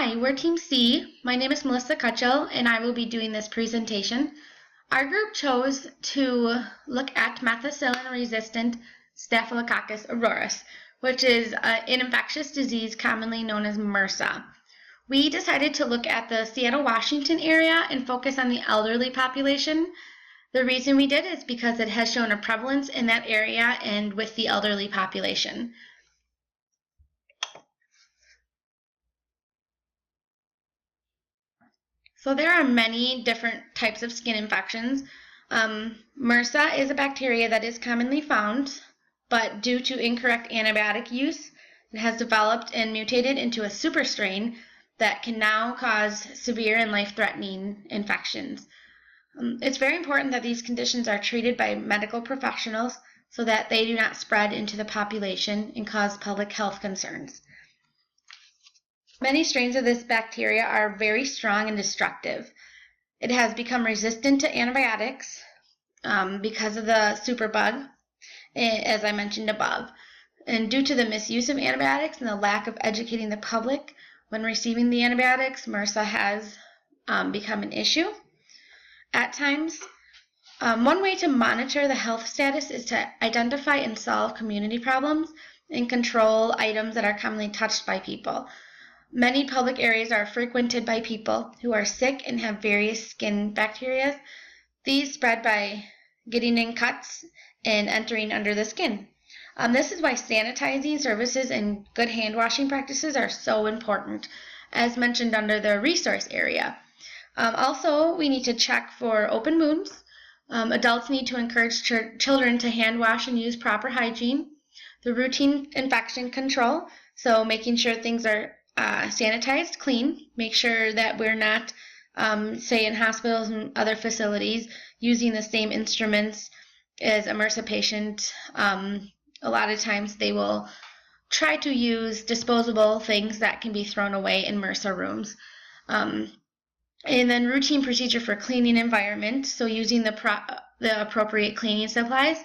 Hi, we're Team C. My name is Melissa Kutchell, and I will be doing this presentation. Our group chose to look at methicillin-resistant Staphylococcus aureus, which is an infectious disease commonly known as MRSA. We decided to look at the Seattle, Washington area and focus on the elderly population. The reason we did is because it has shown a prevalence in that area and with the elderly population. So there are many different types of skin infections. MRSA is a bacteria that is commonly found, but due to incorrect antibiotic use, it has developed and mutated into a super strain that can now cause severe and life-threatening infections. It's very important that these conditions are treated by medical professionals so that they do not spread into the population and cause public health concerns. Many strains of this bacteria are very strong and destructive. It has become resistant to antibiotics because of the superbug, as I mentioned above. And due to the misuse of antibiotics and the lack of educating the public when receiving the antibiotics, MRSA has become an issue at times. One way to monitor the health status is to identify and solve community problems and control items that are commonly touched by people. Many public areas are frequented by people who are sick and have various skin bacteria. These spread by getting in cuts and entering under the skin. This is why sanitizing services and good hand washing practices are so important, as mentioned under the resource area. Also, we need to check for open wounds. Adults need to encourage children to hand wash and use proper hygiene. The routine infection control, so making sure things are sanitized, clean, make sure that we're not, say in hospitals and other facilities, using the same instruments as a MRSA patient. A lot of times they will try to use disposable things that can be thrown away in MRSA rooms. And then routine procedure for cleaning environment, so using the appropriate cleaning supplies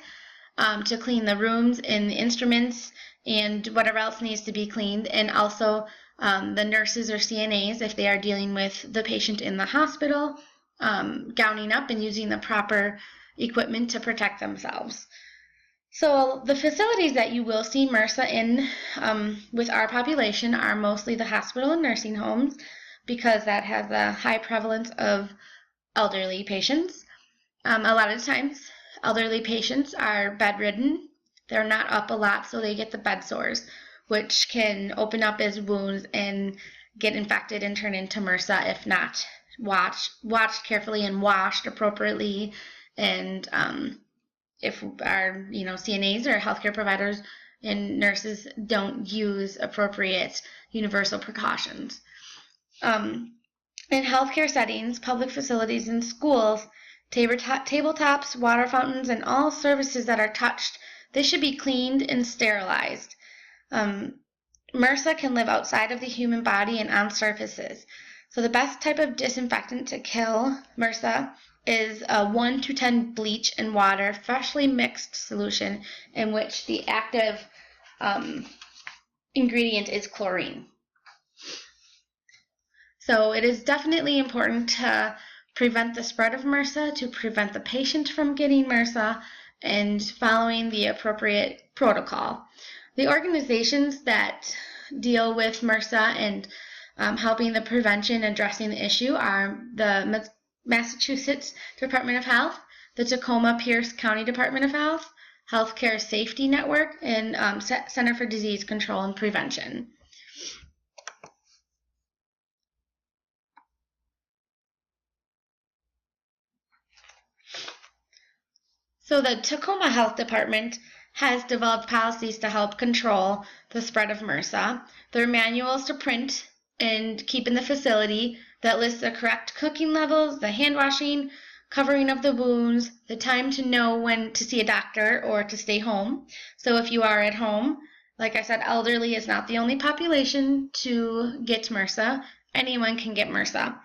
to clean the rooms and the instruments and whatever else needs to be cleaned, and also the nurses or CNAs, if they are dealing with the patient in the hospital, gowning up and using the proper equipment to protect themselves. So the facilities that you will see MRSA in with our population are mostly the hospital and nursing homes, because that has a high prevalence of elderly patients. A lot of times elderly patients are bedridden. They're not up a lot, so they get the bed sores, which can open up as wounds and get infected and turn into MRSA if not watched carefully and washed appropriately. And if our CNAs or healthcare providers and nurses don't use appropriate universal precautions. In healthcare settings, public facilities, and schools, tabletops, water fountains, and all surfaces that are touched, they should be cleaned and sterilized. MRSA can live outside of the human body and on surfaces. So the best type of disinfectant to kill MRSA is a 1 to 10 bleach and water freshly mixed solution in which the active ingredient is chlorine. So it is definitely important to prevent the spread of MRSA, to prevent the patient from getting MRSA, and following the appropriate protocol. The organizations that deal with MRSA and helping the prevention, addressing the issue are the Massachusetts Department of Health, the Tacoma-Pierce County Department of Health, Healthcare Safety Network, and Center for Disease Control and Prevention. So the Tacoma Health Department has developed policies to help control the spread of MRSA. There are manuals to print and keep in the facility that lists the correct cooking levels, the hand washing, covering of the wounds, the time to know when to see a doctor or to stay home. So if you are at home, like I said, elderly is not the only population to get MRSA. Anyone can get MRSA.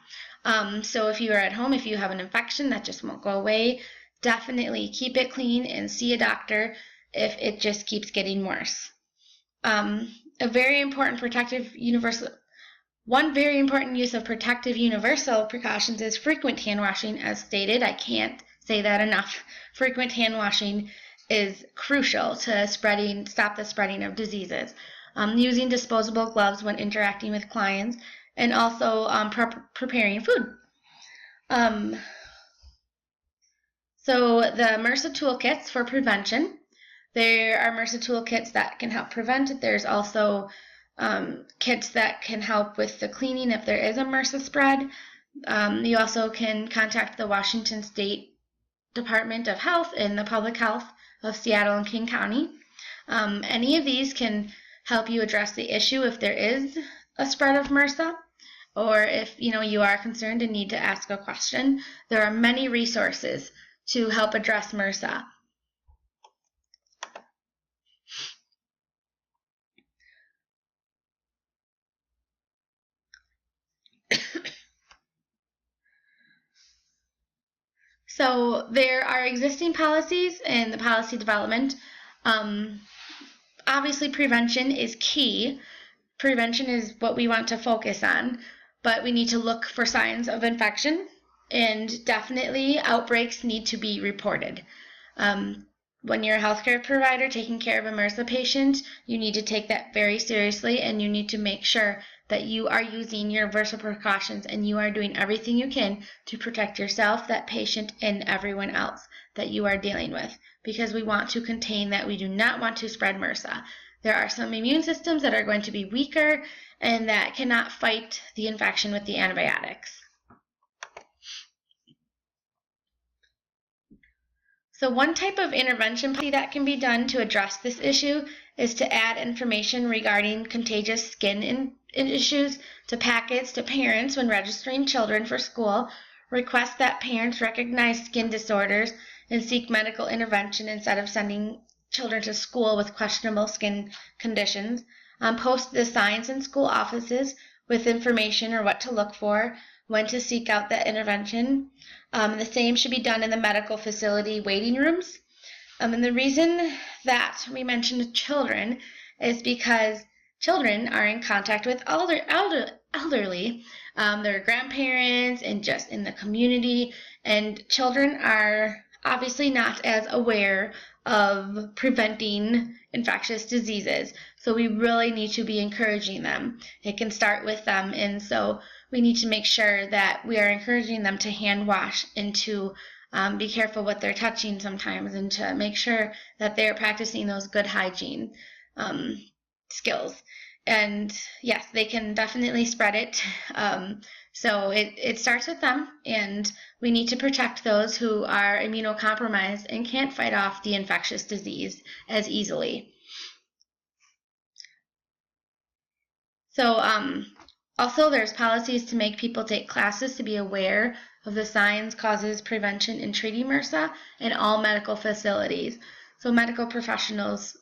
So if you are at home, if you have an infection that just won't go away, definitely keep it clean and see a doctor if it just keeps getting worse. A very important protective universal One very important use of protective universal precautions is frequent hand washing. As stated, I can't say that enough. Frequent hand washing is crucial to stop the spreading of diseases. Using disposable gloves when interacting with clients, and also preparing food. So the MRSA toolkits for prevention. There are MRSA toolkits that can help prevent. There's also kits that can help with the cleaning if there is a MRSA spread. You also can contact the Washington State Department of Health and the Public Health of Seattle and King County. Any of these can help you address the issue if there is a spread of MRSA, or if you are concerned and need to ask a question. There are many resources to help address MRSA. So there are existing policies in the policy development. Obviously, prevention is key. Prevention is what we want to focus on, but we need to look for signs of infection, and definitely outbreaks need to be reported. When you're a healthcare provider taking care of a MRSA patient, you need to take that very seriously, and you need to make sure that you are using universal precautions and you are doing everything you can to protect yourself, that patient, and everyone else that you are dealing with, because we want to contain that. We do not want to spread MRSA. There are some immune systems that are going to be weaker and that cannot fight the infection with the antibiotics. So one type of intervention that can be done to address this issue is to add information regarding contagious skin issues to packets to parents when registering children for school. Request that parents recognize skin disorders and seek medical intervention instead of sending children to school with questionable skin conditions. Post the signs in school offices with information or what to look for, when to seek out that intervention. The same should be done in the medical facility waiting rooms. And the reason that we mentioned children is because children are in contact with elderly, their grandparents, and just in the community, and children are obviously not as aware of preventing infectious diseases. So we really need to be encouraging them. It can start with them, and so we need to make sure that we are encouraging them to hand wash and to be careful what they're touching sometimes, and to make sure that they're practicing those good hygiene skills. And yes, they can definitely spread it. So it starts with them, and we need to protect those who are immunocompromised and can't fight off the infectious disease as easily. So also there's policies to make people take classes to be aware of the signs, causes, prevention, and treating MRSA in all medical facilities. So medical professionals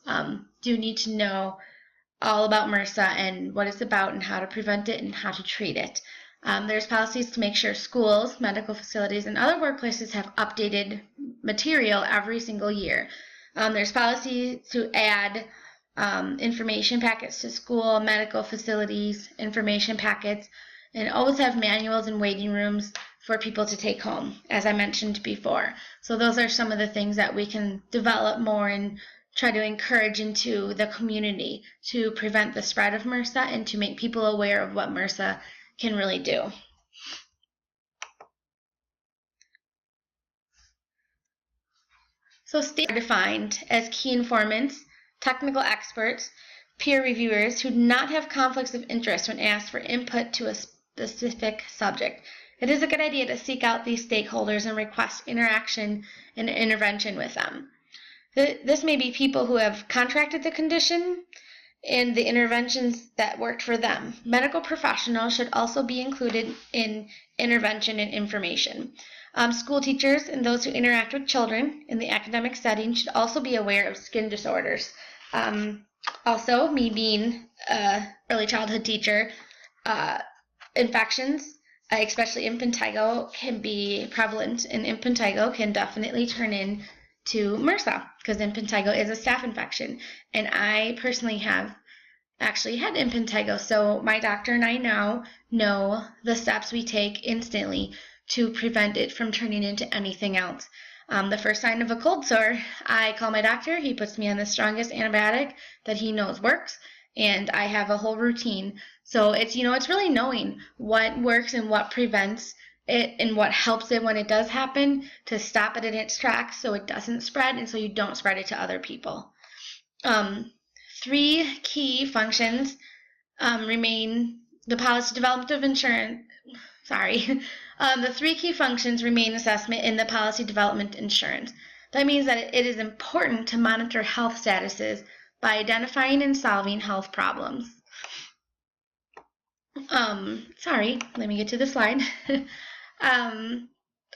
do need to know all about MRSA and what it's about and how to prevent it and how to treat it. There's policies to make sure schools, medical facilities, and other workplaces have updated material every single year. There's policy to add information packets to school, medical facilities, information packets, and always have manuals in waiting rooms for people to take home, as I mentioned before. So those are some of the things that we can develop more and try to encourage into the community to prevent the spread of MRSA and to make people aware of what MRSA can really do. So states are defined as key informants, technical experts, peer reviewers who do not have conflicts of interest when asked for input to a specific subject. It is a good idea to seek out these stakeholders and request interaction and intervention with them. This may be people who have contracted the condition and the interventions that worked for them. Medical professionals should also be included in intervention and information. School teachers and those who interact with children in the academic setting should also be aware of skin disorders. Also, me being an early childhood teacher, infections, especially impetigo, can be prevalent, and impetigo can definitely turn into MRSA, because impetigo is a staph infection. And I personally have actually had impetigo, so my doctor and I now know the steps we take instantly to prevent it from turning into anything else. The first sign of a cold sore, I call my doctor. He puts me on the strongest antibiotic that he knows works, and I have a whole routine. So it's really knowing what works and what prevents it and what helps it when it does happen to stop it in its tracks so it doesn't spread and so you don't spread it to other people. Um, Three key functions remain the policy development of insurance. Sorry. The three key functions remain assessment in the policy development insurance. That means that it is important to monitor health statuses by identifying and solving health problems. Sorry, let me get to the slide.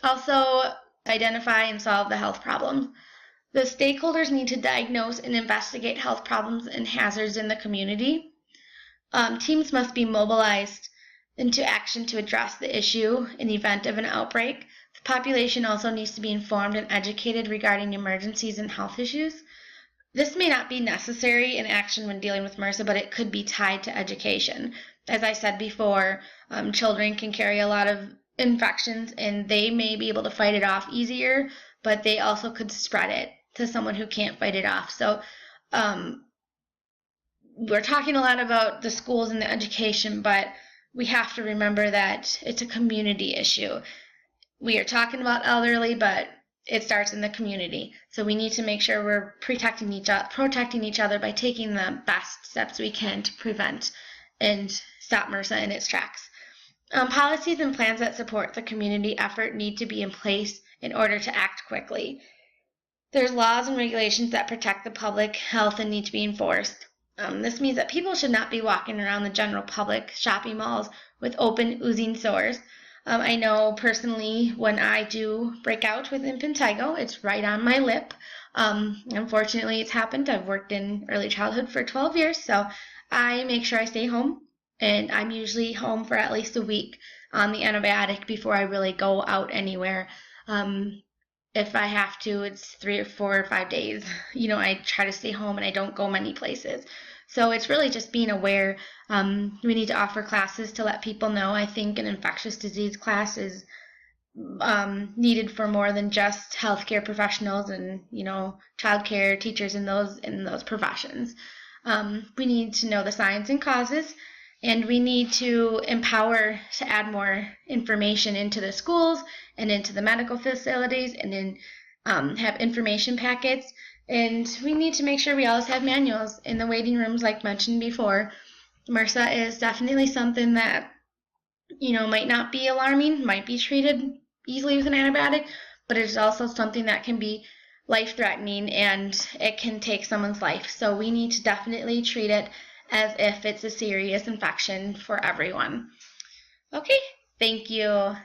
Also, identify and solve the health problems. The stakeholders need to diagnose and investigate health problems and hazards in the community. Teams must be mobilized into action to address the issue in the event of an outbreak. The population also needs to be informed and educated regarding emergencies and health issues. This may not be necessary in action when dealing with MRSA, but it could be tied to education. As I said before, children can carry a lot of infections and they may be able to fight it off easier, but they also could spread it to someone who can't fight it off. So we're talking a lot about the schools and the education, but we have to remember that it's a community issue. We are talking about elderly, but it starts in the community. So we need to make sure we're protecting each other by taking the best steps we can to prevent and stop MRSA in its tracks. Policies and plans that support the community effort need to be in place in order to act quickly. There's laws and regulations that protect the public health and need to be enforced. This means that people should not be walking around the general public shopping malls with open, oozing sores. I know personally when I do break out with impetigo, it's right on my lip. Unfortunately, it's happened. I've worked in early childhood for 12 years, so I make sure I stay home, and I'm usually home for at least a week on the antibiotic before I really go out anywhere. If I have to, it's 3 or 4 or 5 days. I try to stay home and I don't go many places. So it's really just being aware. We need to offer classes to let people know. I think an infectious disease class is needed for more than just healthcare professionals and childcare teachers in those professions. We need to know the signs and causes, and we need to empower to add more information into the schools and into the medical facilities, and then have information packets. And we need to make sure we always have manuals in the waiting rooms, like mentioned before. MRSA is definitely something that might not be alarming, might be treated easily with an antibiotic, but it's also something that can be life-threatening and it can take someone's life. So we need to definitely treat it as if it's a serious infection for everyone. Okay, thank you.